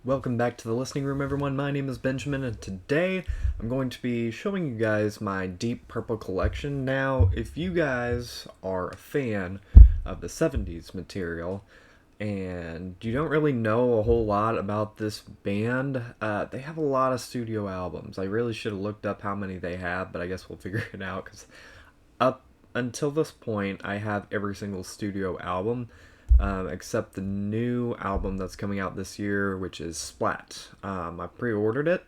Welcome back to the listening room, everyone. My name is Benjamin, and today I'm going to be showing you guys my Deep Purple collection. Now, if you guys are a fan of the 70s material and you don't really know a whole lot about this band, they have a lot of studio albums. I really should have looked up how many they have, but I guess we'll figure it out because up until this point, I have every single studio album except the new album that's coming out this year, which is Splat. I pre-ordered it.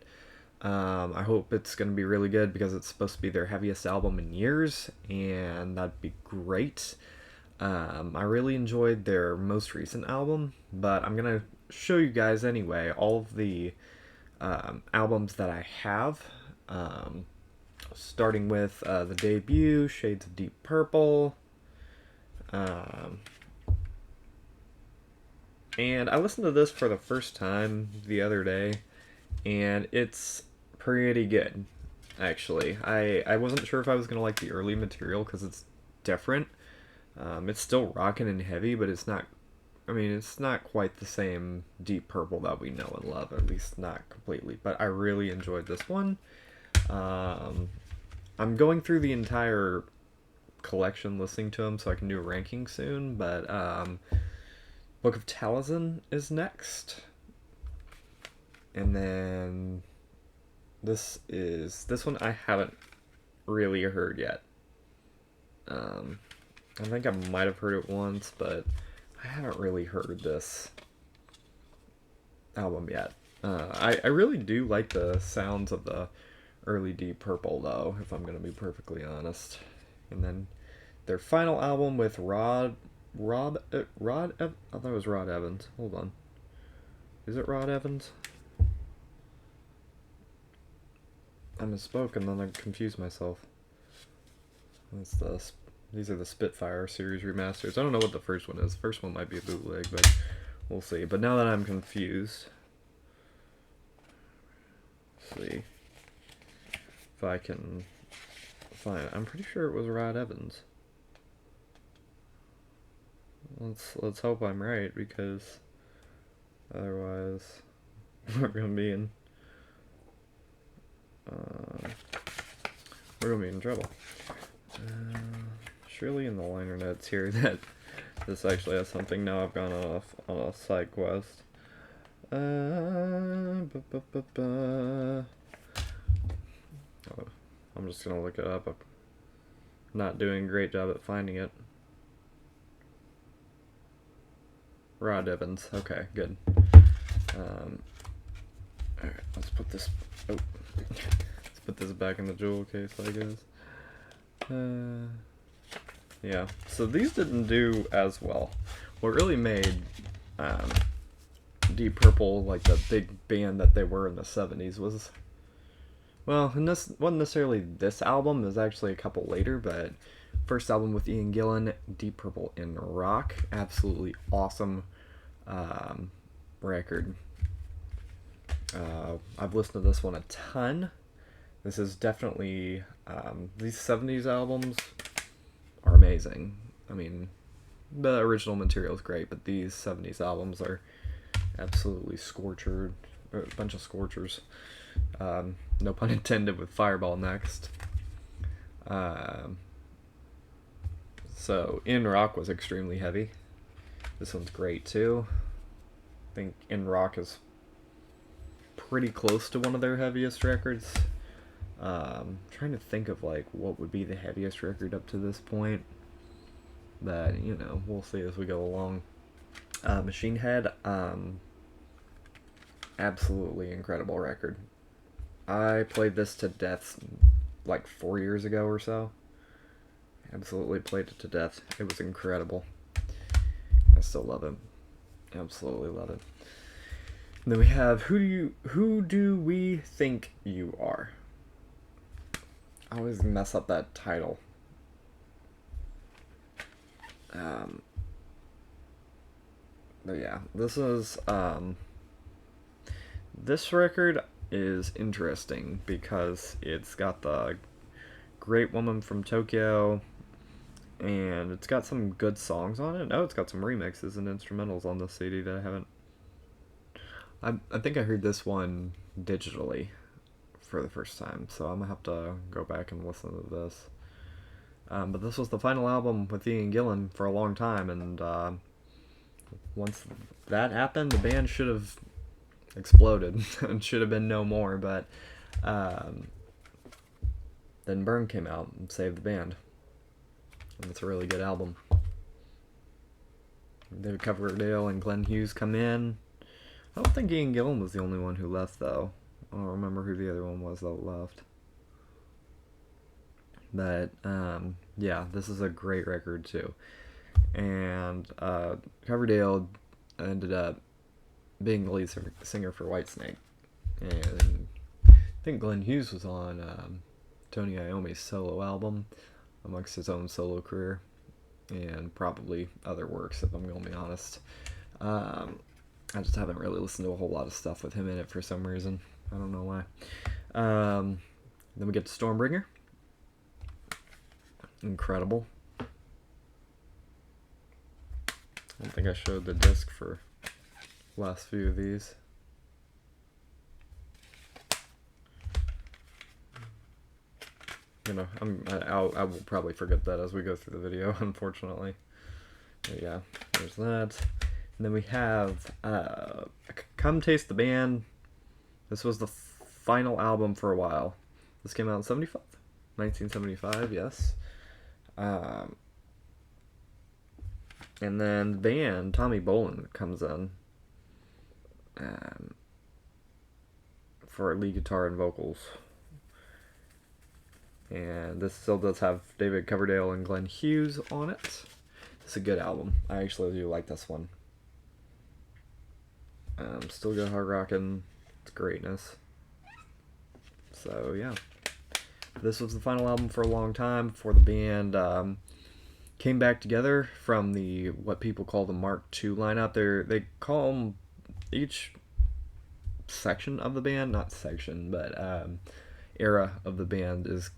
I hope it's going to be really good because it's supposed to be their heaviest album in years, and that'd be great. I really enjoyed their most recent album, but I'm going to show you guys anyway all of the albums that I have. Starting with the debut, Shades of Deep Purple. And I listened to this for the first time the other day, and it's pretty good, actually. I wasn't sure if I was going to like the early material because it's different. It's still rocking and heavy, but it's not, it's not quite the same Deep Purple that we know and love, at least not completely. But I really enjoyed this one. I'm going through the entire collection listening to them so I can do a ranking soon, but Book of Taliesin is next. And then this one I haven't really heard yet. I think I might have heard it once, but I haven't really heard this album yet. I really do like the sounds of the early Deep Purple, though, if I'm going to be perfectly honest. And then their final album with I thought it was Rod Evans. Hold on. Is it Rod Evans? I misspoke and then I confused myself. These are the Spitfire series remasters. I don't know what the first one is. The first one might be a bootleg, but we'll see. But now that I'm confused, let's see if I can find it. I'm pretty sure it was Rod Evans. Let's hope I'm right, because otherwise we're gonna be in trouble. Surely in the liner notes here that this actually has something. Now I've gone off on a side quest. Oh, I'm just gonna look it up. I'm not doing a great job at finding it. Rod Evans. Okay, good. Alright, let's put this. Oh, let's put this back in the jewel case, I guess. Yeah. So these didn't do as well. What really made Deep Purple like the big band that they were in the '70s was, well, and this wasn't necessarily this album. It was actually a couple later, but first album with Ian Gillan, Deep Purple in Rock, absolutely awesome record. I've listened to this one a ton. This is definitely these '70s albums are amazing. The original material is great, but these '70s albums are absolutely scorchered, a bunch of scorchers. No pun intended with Fireball next. So In Rock was extremely heavy. This one's great too. I think In Rock is pretty close to one of their heaviest records. Trying to think of what would be the heaviest record up to this point. But we'll see as we go along. Machine Head, absolutely incredible record. I played this to death like 4 years ago or so. Absolutely played it to death. It was incredible. I still love it. Absolutely love it. And then we have Who Do We Think You Are? I always mess up that title. But yeah, this record is interesting because it's got the Great Woman from Tokyo, and it's got some good songs on it. Oh, it's got some remixes and instrumentals on the CD that I haven't I think I heard this one digitally for the first time, so I'm gonna have to go back and listen to this. But this was the final album with Ian Gillan for a long time, and once that happened, the band should have exploded and should have been no more. But um, then Burn came out and saved the band, and it's a really good album. David Coverdale and Glenn Hughes come in. I don't think Ian Gillan was the only one who left, though. I don't remember who the other one was that left. But yeah, this is a great record too. And Coverdale ended up being the lead singer for Whitesnake, and I think Glenn Hughes was on Tony Iommi's solo album amongst his own solo career, and probably other works, if I'm going to be honest. I just haven't really listened to a whole lot of stuff with him in it for some reason. I don't know why. Then we get to Stormbringer. Incredible. I don't think I showed the disc for last few of these. You know, I will probably forget that as we go through the video, unfortunately. But yeah, there's that. And then we have Come Taste the Band. This was the final album for a while. This came out in 1975, yes. And then the band, Tommy Bolin, comes in for lead guitar and vocals. And this still does have David Coverdale and Glenn Hughes on it. It's a good album. I actually do like this one. Still good hard rockin'. It's greatness. So yeah, this was the final album for a long time before the band came back together from the what people call the Mark II lineup. They call them each section of the band, not section, but era of the band is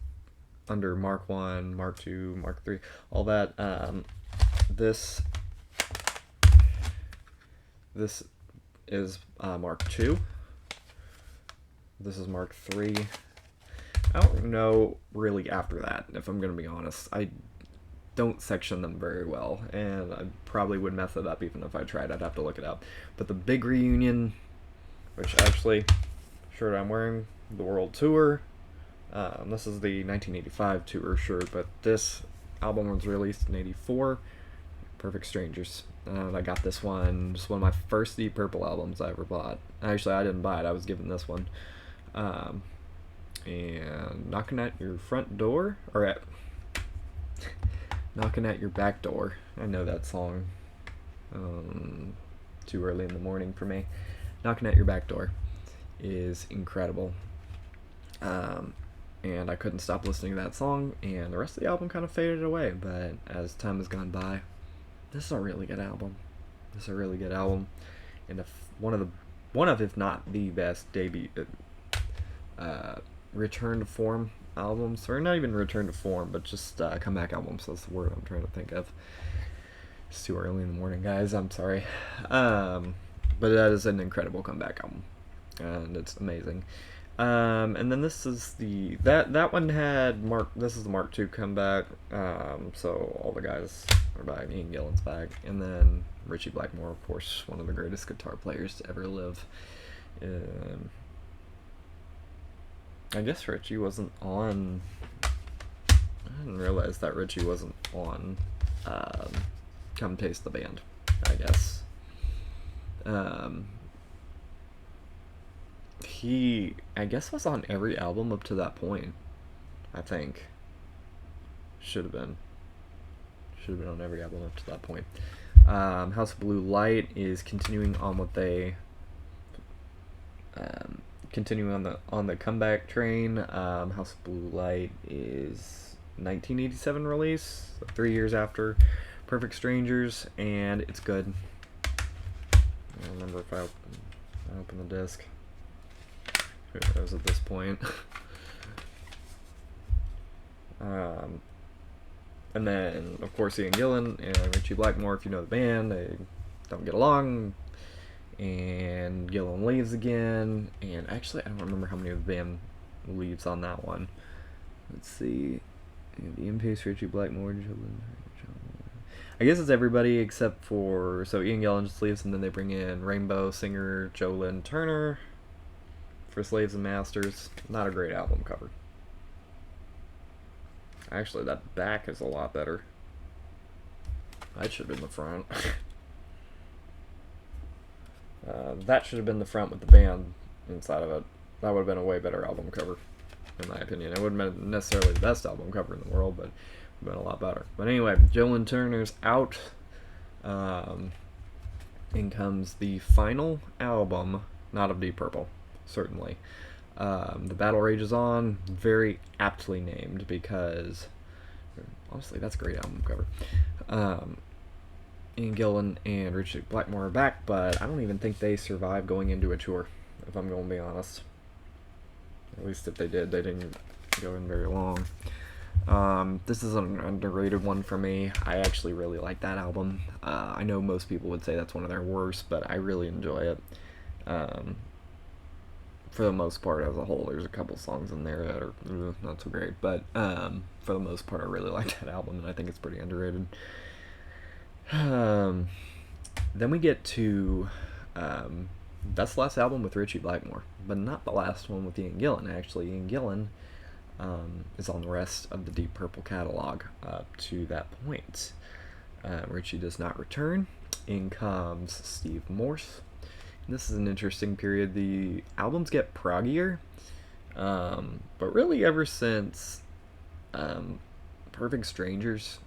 under Mark I, Mark II, Mark III, all that. This is Mark II. This is Mark III. I don't know really after that, if I'm going to be honest. I don't section them very well, and I probably would mess it up even if I tried. I'd have to look it up. But the big reunion, which actually, shirt I'm wearing, the World Tour. This is the 1985 tour shirt, but this album was released in 84. Perfect Strangers. And I got this one. It's one of my first Deep Purple albums I ever bought. Actually, I didn't buy it. I was given this one. And Knocking at Your Front Door, or Knocking at Your Back Door. I know that song. Too early in the morning for me. Knocking at Your Back Door is incredible. And I couldn't stop listening to that song, and the rest of the album kind of faded away. But as time has gone by, this is a really good album. This is a really good album, and one of if not the best debut return to form albums, or not even return to form, but just comeback albums. That's the word I'm trying to think of. It's too early in the morning, guys. I'm sorry, but that is an incredible comeback album, and it's amazing. And then this is that one had this is the Mark II comeback. So all the guys are back. Ian Gillan's back, and then Ritchie Blackmore, of course, one of the greatest guitar players to ever live. I guess Ritchie wasn't on. I didn't realize that Ritchie wasn't on Come Taste the Band, I guess. He, I guess, was on every album up to that point. I think. Should have been on every album up to that point. House of Blue Light is continuing on what they continuing on the comeback train. House of Blue Light is 1987 release, 3 years after Perfect Strangers, and it's good. I don't remember if I opened the disc. Who knows at this point. And then, of course, Ian Gillan and Ritchie Blackmore, if you know the band, they don't get along. and Gillan leaves again, and actually I don't remember how many of the band leaves on that one. Let's see. Ian Pace, Richie Blackmore, I guess it's everybody except for, so Ian Gillan just leaves, and then they bring in Rainbow singer Joe Lynn Turner for Slaves and Masters. Not a great album cover. Actually, that back is a lot better. That should have been the front. That should have been the front with the band inside of it. That would have been a way better album cover, in my opinion. It wouldn't have been necessarily the best album cover in the world, but it would have been a lot better. But anyway, Joe Lynn Turner's out. In comes the final album, not of Deep Purple, certainly. The Battle Rages On, very aptly named because, honestly, that's a great album cover. Ian Gillan and Richie Blackmore are back, but I don't even think they survived going into a tour, if I'm going to be honest. At least if they did, they didn't go in very long. This is an underrated one for me. I actually really like that album. I know most people would say that's one of their worst, but I really enjoy it. For the most part, as a whole, there's a couple songs in there that are not so great, but for the most part, I really like that album, and I think it's pretty underrated. Then we get to that's the last album with Richie Blackmore, but not the last one with Ian Gillan. Actually, Ian Gillan is on the rest of the Deep Purple catalog up to that point. Richie does not return. In comes Steve Morse. This is an interesting period. The albums get proggier, but really ever since Perfect Strangers,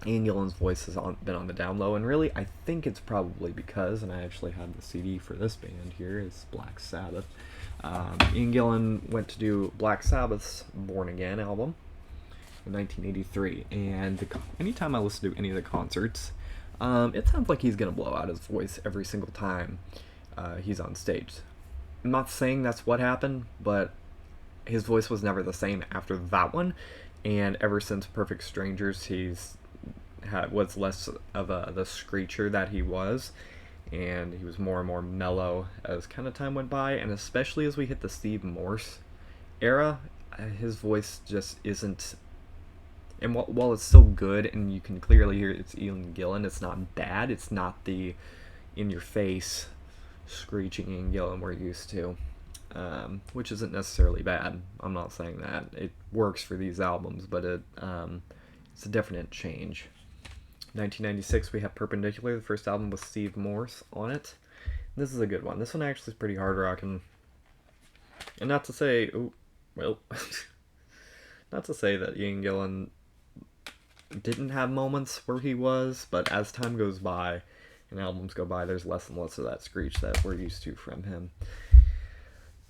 Ian Gillan's voice has been on the down low, and really I think it's probably because, and I actually have the CD for this band here, is Black Sabbath. Ian Gillan went to do Black Sabbath's Born Again album in 1983, and anytime I listen to any of the concerts, it sounds like he's going to blow out his voice every single time he's on stage. I'm not saying that's what happened, but his voice was never the same after that one, and ever since Perfect Strangers, was less of the screecher that he was, and he was more and more mellow as kind of time went by, and especially as we hit the Steve Morse era, his voice just isn't, and while it's still good and you can clearly hear it's Ian Gillan, it's not bad. It's not the in-your-face screeching Ian Gillan we're used to, which isn't necessarily bad. I'm not saying that. It works for these albums, but it's a definite change. 1996, we have Perpendicular, the first album with Steve Morse on it. This is a good one. This one actually is pretty hard rocking. And not to say, not to say that Ian Gillan didn't have moments where he was, but as time goes by and albums go by, there's less and less of that screech that we're used to from him.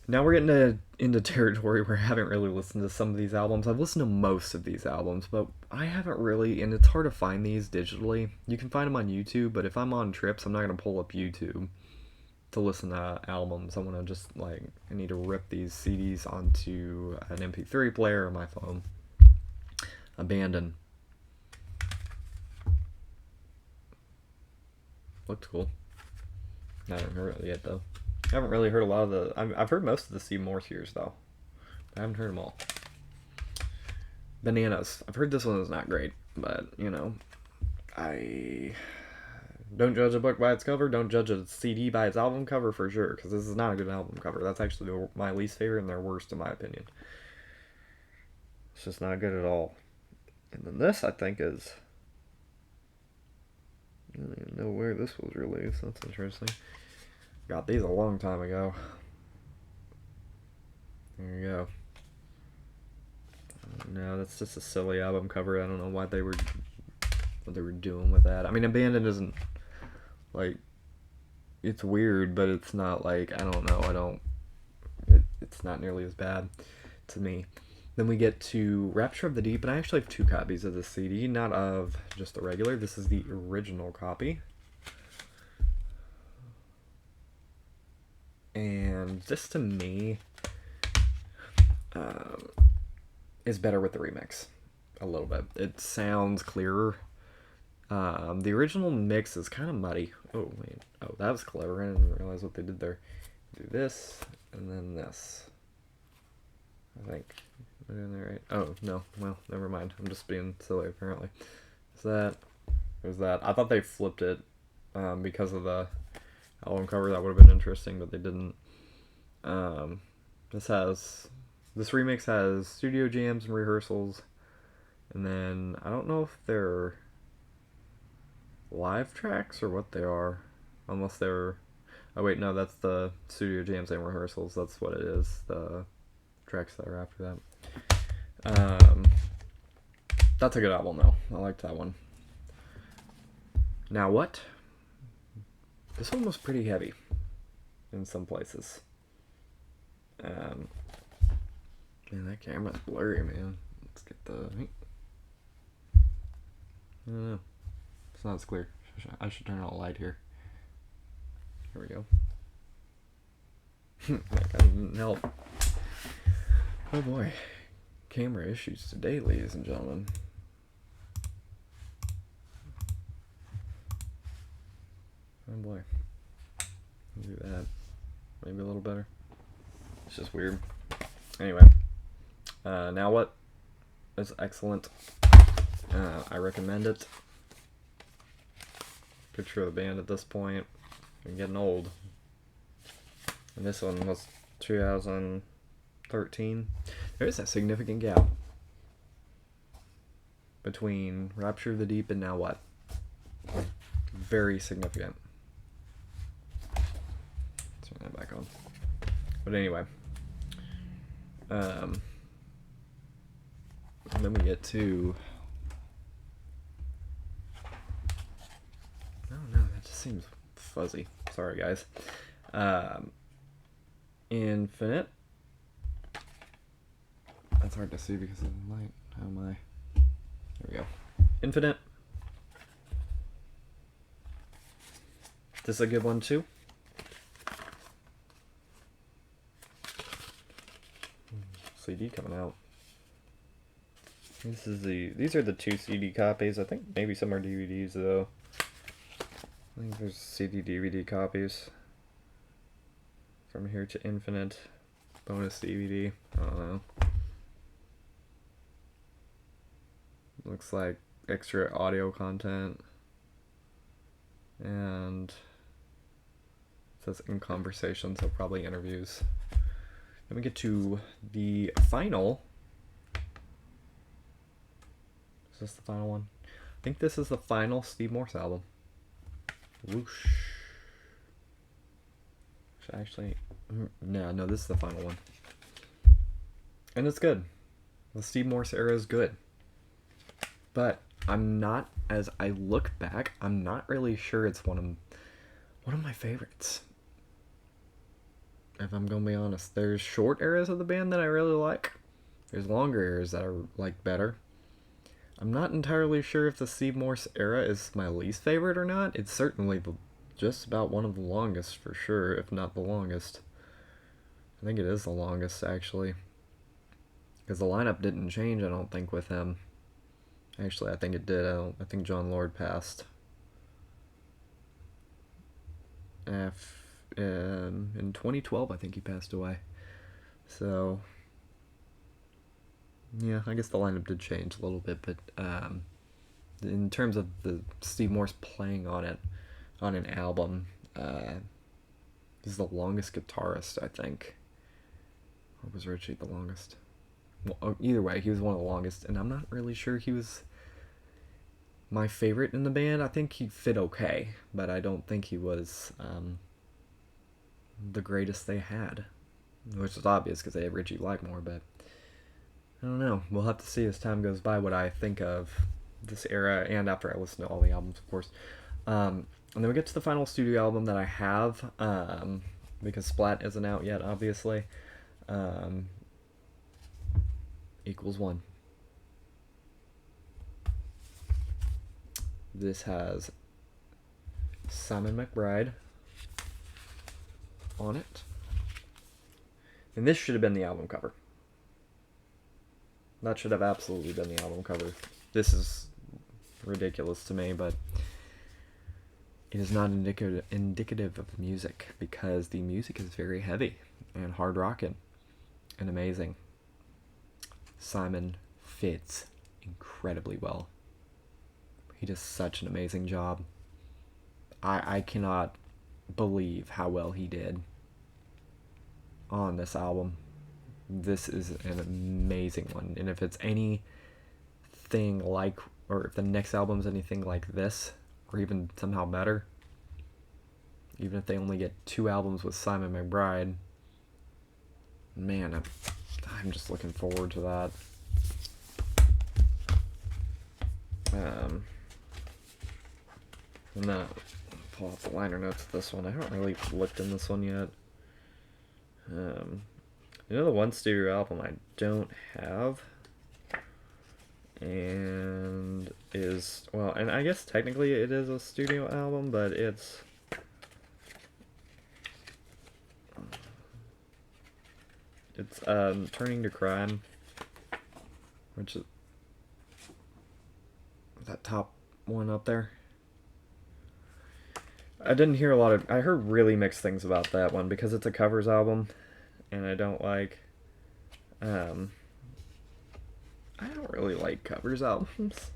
Now we're getting into territory where I haven't really listened to some of these albums. I've listened to most of these albums, but I haven't really, and it's hard to find these digitally. You can find them on YouTube, but if I'm on trips, I'm not going to pull up YouTube to listen to albums. I want to just, I need to rip these CDs onto an MP3 player on my phone. Abandon. Looked cool. I haven't heard it yet, though. I haven't really heard a lot of the... I've heard most of the Steve Morse years, though. I haven't heard them all. Bananas. I've heard this one is not great, but, I... Don't judge a book by its cover. Don't judge a CD by its album cover, for sure, because this is not a good album cover. That's actually my least favorite and their worst, in my opinion. It's just not good at all. And then this, I think, is... I don't even know where this was released. That's interesting. Got these a long time ago. There you go. No, that's just a silly album cover. I don't know what they were doing with that. I mean, Abandon isn't it's weird, but it's not I don't know. It's not nearly as bad to me. Then we get to Rapture of the Deep, and I actually have 2 copies of this CD, not of just the regular. This is the original copy. And this, to me, is better with the remix. A little bit. It sounds clearer. The original mix is kind of muddy. Oh, wait. Oh, that was clever. I didn't realize what they did there. Do this, and then this. I think. Am I doing that right? Oh, no. Well, never mind. I'm just being silly, apparently. Is that... Is that... I thought they flipped it because of the album cover. That would have been interesting, but they didn't. This remix has studio jams and rehearsals, and then I don't know if they're live tracks or what they are, unless they're... Oh wait, no, that's the studio jams and rehearsals. That's what it is. The tracks that are after that. That's a good album though. I liked that one. Now what? This one was pretty heavy in some places. Man, that camera's blurry, man. Let's get the... I don't know. It's not as clear. I should turn on a light here. Here we go. That didn't help. Oh boy. Camera issues today, ladies and gentlemen. Oh boy. Do that. Maybe a little better. It's just weird. Anyway. Now what? It's excellent. I recommend it. Picture of the band at this point. I'm getting old. And this one was 2013. There is a significant gap between Rapture of the Deep and Now What? Very significant. Turn that back on. But anyway. And then we get to... Oh no, that just seems fuzzy. Sorry, guys. Infinite. That's hard to see because of the light. How am I? There we go. Infinite. This is a good one too. CD coming out. These are the 2 CD copies. I think maybe some are DVDs though. I think there's CD DVD copies. From Here to Infinite. Bonus DVD. I don't know. Looks like extra audio content. And it says in conversation, so probably interviews. Then we get to the final. Is this the final one? I think this is the final Steve Morse album. Whoosh. Should I actually... No, this is the final one. And it's good. The Steve Morse era is good. But I'm not, as I look back, I'm not really sure it's one of my favorites. If I'm gonna be honest. There's short eras of the band that I really like. There's longer eras that I like better. I'm not entirely sure if the Steve Morse era is my least favorite or not. It's certainly just about one of the longest for sure, if not the longest. I think it is the longest, actually. Because the lineup didn't change, I don't think, with him. Actually, I think it did. I think John Lord passed. In 2012, I think he passed away. So, yeah, I guess the lineup did change a little bit, but in terms of the Steve Morse playing on an album, he's the longest guitarist, I think. Or was Richie the longest? Well, either way, he was one of the longest, and I'm not really sure he was my favorite in the band. I think he fit okay, but I don't think he was the greatest they had, which is obvious because they had Richie Blackmore, but I don't know. We'll have to see as time goes by what I think of this era, and after I listen to all the albums, of course. And then we get to the final studio album that I have, because Splat isn't out yet, obviously. Equals One. This has Simon McBride on it. And this should have been the album cover. That should have absolutely been the album cover. This is ridiculous to me, but it is not indicative of music, because the music is very heavy and hard rocking and amazing. Simon fits incredibly well. He does such an amazing job. I cannot believe how well he did on this album. This is an amazing one, and if it's anything like, or if the next album's anything like this, or even somehow better, even if they only get 2 albums with Simon McBride, man, I'm just looking forward to that. And then pull out the liner notes of this one. I haven't really looked in this one yet. The one studio album I don't have, and is, well, and I guess technically it is a studio album, but it's Turning to Crime, which is that top one up there. I didn't hear I heard really mixed things about that one, because it's a covers album, and I don't like, I don't really like covers albums,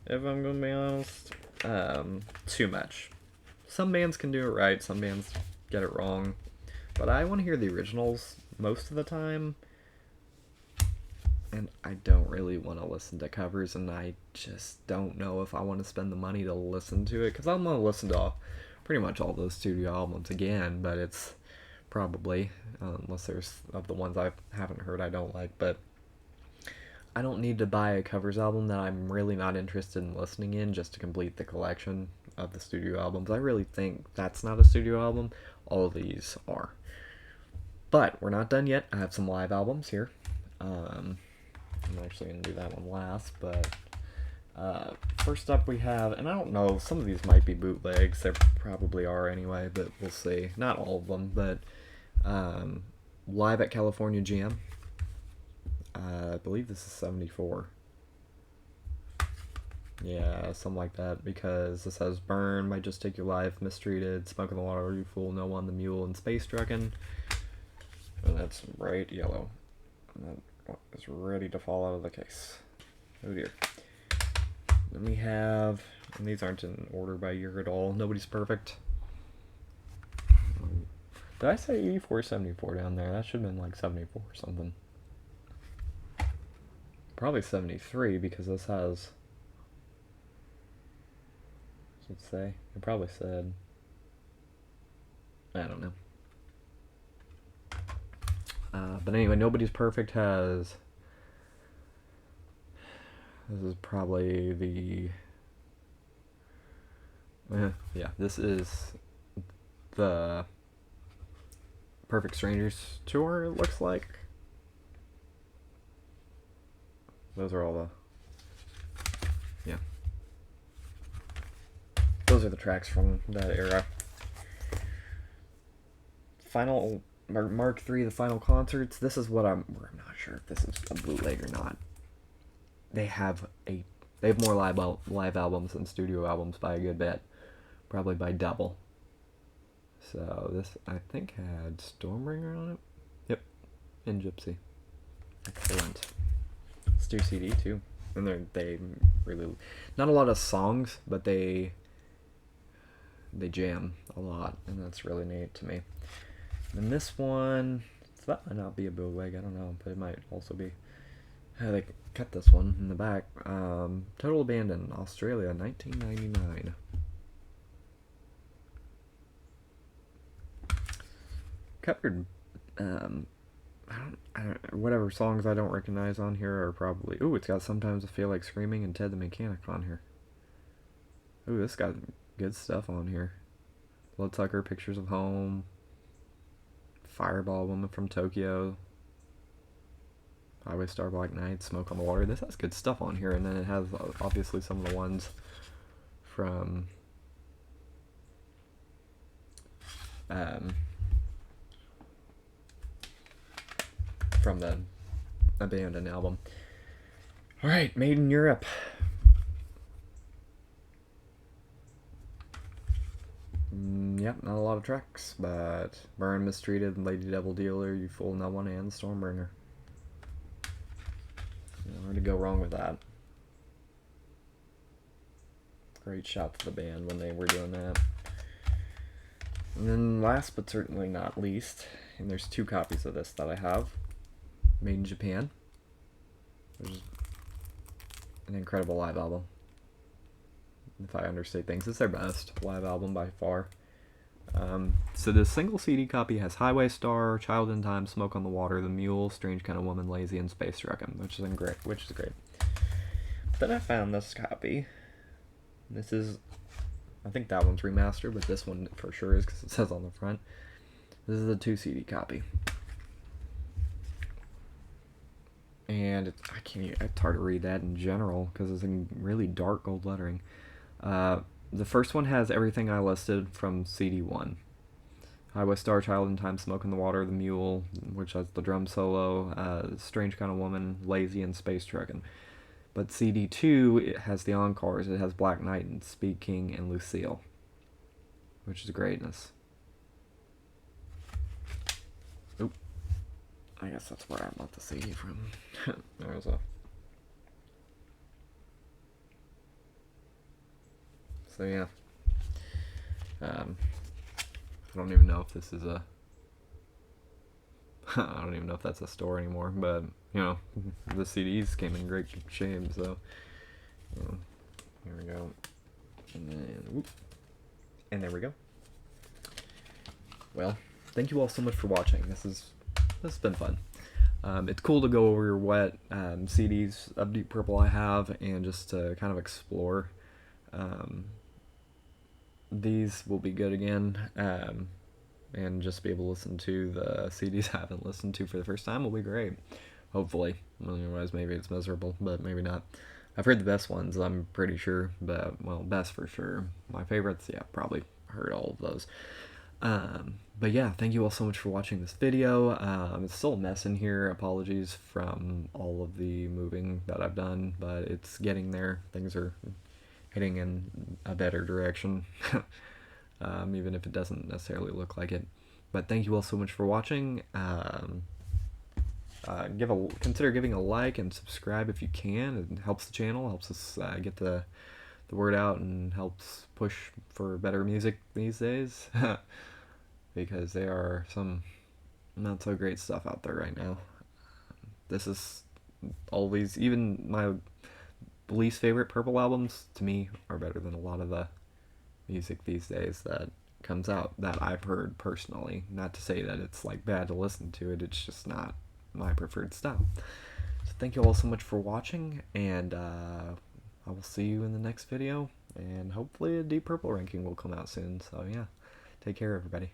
if I'm gonna be honest, too much. Some bands can do it right, some bands get it wrong, but I want to hear the originals most of the time, and I don't really want to listen to covers, and I just don't know if I want to spend the money to listen to it, because I'm going to listen to pretty much all those studio albums again, but it's probably, unless there's, of the ones I haven't heard I don't like, but I don't need to buy a covers album that I'm really not interested in listening in just to complete the collection of the studio albums. I really think that's not a studio album. All of these are. But we're not done yet. I have some live albums here. I'm actually going to do that one last, but first up we have, and I don't know, some of these might be bootlegs. There probably are anyway, but we'll see. Not all of them, but Live at California Jam. I believe this is 74. Yeah, something like that, because this has Burn by Just Take Your Life, Mistreated, Smoke in the Water, You Fool, No One, The Mule, and Space Truckin'. And that's bright yellow. And that is ready to fall out of the case. Oh dear. Then we have, and these aren't in order by year at all, Nobody's Perfect. Did I say 84 or 74 down there? That should have been like 74 or something. Probably 73, because this has, what's it say? It probably said, I don't know. But anyway, Nobody's Perfect has, this is probably the, yeah, this is the Perfect Strangers tour, it looks like. Those are all the, yeah. Those are the tracks from that era. Final, Mark III, The Final Concerts. This is what I'm not sure if this is a bootleg or not. They have more live albums than studio albums by a good bit. Probably by double. So this, I think, had Stormbringer on it. Yep. And Gypsy. Excellent. Stu CD too, and they really, not a lot of songs, but they jam a lot, and that's really neat to me. And this one, so that might not be a bootleg, I don't know, but it might also be. They cut this one in the back. Total Abandon, Australia, 1999. Covered. I don't, whatever songs I don't recognize on here are probably... Ooh, it's got Sometimes I Feel Like Screaming and Ted the Mechanic on here. Ooh, this got good stuff on here. Bloodsucker, Pictures of Home, Fireball, Woman from Tokyo, Highway Star, Black Knight, Smoke on the Water. This has good stuff on here, and then it has obviously some of the ones from the Abandon album. Alright, Made in Europe. not a lot of tracks, but Burn, Mistreated, Lady Devil Dealer, You Fool No One, and Stormbringer. Where to go wrong with that? Great shot to the band when they were doing that. And then last but certainly not least, and there's 2 copies of this that I have, Made in Japan, which is an incredible live album. If I understate things, it's their best live album by far. So the single CD copy has Highway Star, Child in Time, Smoke on the Water, The Mule, Strange Kind of Woman, Lazy, and Space Truckin', which is great. But then I found this copy. This is, I think that one's remastered, but this one for sure is because it says on the front. This is a 2 CD copy. And it's hard to read that in general because it's in really dark gold lettering. The first one has everything I listed from CD 1. Highway Star, Child in Time, Smoke in the Water, The Mule, which has the drum solo, Strange Kind of Woman, Lazy, and Space Truckin'. But CD 2, it has the encores. It has Black Knight and Speed King and Lucille, which is greatness. Oop. I guess that's where I bought the CD from. There's a... So yeah, I don't even know if this is a, I don't even know if that's a store anymore, but, you know, the CDs came in great shape, so, here we go, and then, whoop, and there we go. Well, thank you all so much for watching. This has been fun. It's cool to go over what CDs of Deep Purple I have, and just to kind of explore. These will be good again, and just be able to listen to the CDs I haven't listened to for the first time will be great. Hopefully. Otherwise, maybe it's miserable, but maybe not. I've heard the best ones, I'm pretty sure, but, well, best for sure. My favorites, yeah, probably heard all of those. But yeah, thank you all so much for watching this video. It's still a mess in here. Apologies from all of the moving that I've done, but it's getting there. Things are heading in a better direction, even if it doesn't necessarily look like it. But thank you all so much for watching. Consider giving a like and subscribe if you can. It helps the channel, helps us get the word out, and helps push for better music these days. Because there are some not so great stuff out there right now. This is always, even my least favorite Purple albums, to me, are better than a lot of the music these days that comes out that I've heard personally. Not to say that it's like bad to listen to it, it's just not my preferred style. So thank you all so much for watching, and I will see you in the next video, and hopefully a Deep Purple ranking will come out soon. So yeah, take care everybody.